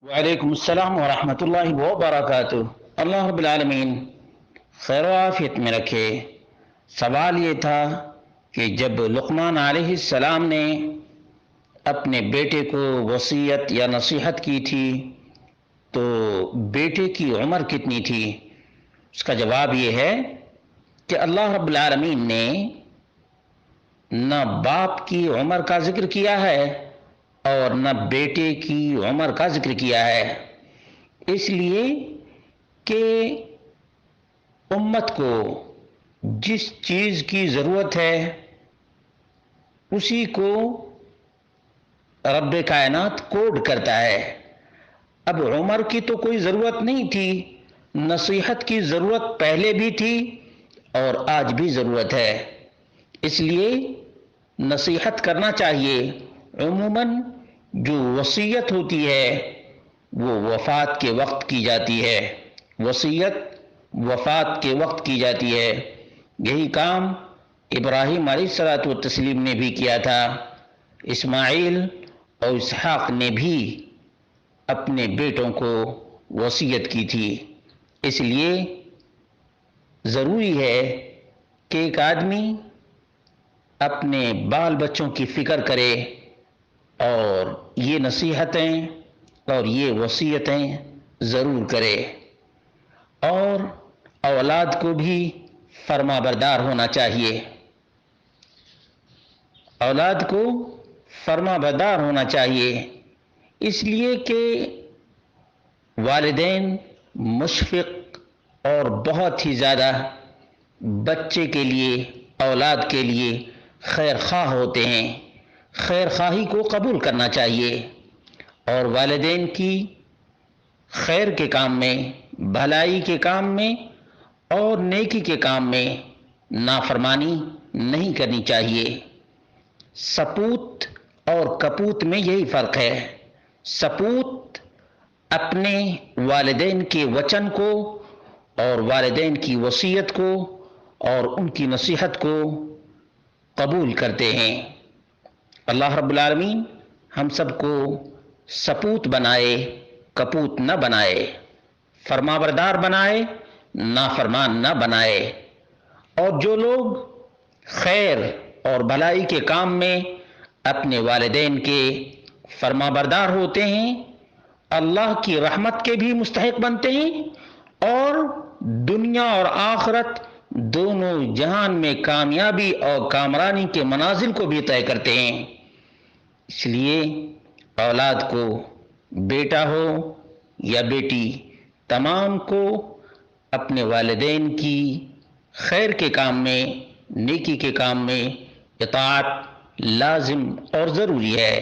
وعلیکم السلام ورحمۃ اللہ وبرکاتہ۔ اللہ رب العالمین خیر و عافیت میں رکھے۔ سوال یہ تھا کہ جب لقمان علیہ السلام نے اپنے بیٹے کو وصیت یا نصیحت کی تھی تو بیٹے کی عمر کتنی تھی؟ اس کا جواب یہ ہے کہ اللہ رب العالمین نے نہ باپ کی عمر کا ذکر کیا ہے اور نہ بیٹے کی عمر کا ذکر کیا ہے، اس لیے کہ امت کو جس چیز کی ضرورت ہے اسی کو رب کائنات کوڈ کرتا ہے۔ اب عمر کی تو کوئی ضرورت نہیں تھی، نصیحت کی ضرورت پہلے بھی تھی اور آج بھی ضرورت ہے، اس لیے نصیحت کرنا چاہیے۔ عموماً جو وصیت ہوتی ہے وہ وفات کے وقت کی جاتی ہے، وصیت وفات کے وقت کی جاتی ہے۔ یہی کام ابراہیم علیہ الصلوۃ والتسلیم نے بھی کیا تھا، اسماعیل اور اسحاق نے بھی اپنے بیٹوں کو وصیت کی تھی۔ اس لیے ضروری ہے کہ ایک آدمی اپنے بال بچوں کی فکر کرے اور یہ نصیحتیں اور یہ وصیتیں ضرور کرے، اور اولاد کو بھی فرما بردار ہونا چاہیے۔ اولاد کو فرما بردار ہونا چاہیے، اس لیے کہ والدین مشفق اور بہت ہی زیادہ بچے کے لیے، اولاد کے لیے خیر خواہ ہوتے ہیں۔ خیر خواہی کو قبول کرنا چاہیے اور والدین کی خیر کے کام میں، بھلائی کے کام میں اور نیکی کے کام میں نافرمانی نہیں کرنی چاہیے۔ سپوت اور کپوت میں یہی فرق ہے۔ سپوت اپنے والدین کے وچن کو اور والدین کی وصیت کو اور ان کی نصیحت کو قبول کرتے ہیں۔ اللہ رب العالمین ہم سب کو سپوت بنائے، کپوت نہ بنائے، فرما بردار بنائے، نافرمان نہ بنائے۔ اور جو لوگ خیر اور بھلائی کے کام میں اپنے والدین کے فرما بردار ہوتے ہیں، اللہ کی رحمت کے بھی مستحق بنتے ہیں اور دنیا اور آخرت دونوں جہان میں کامیابی اور کامرانی کے منازل کو بھی طے کرتے ہیں۔ اس لیے اولاد کو، بیٹا ہو یا بیٹی، تمام کو اپنے والدین کی خیر کے کام میں، نیکی کے کام میں اطاعت لازم اور ضروری ہے۔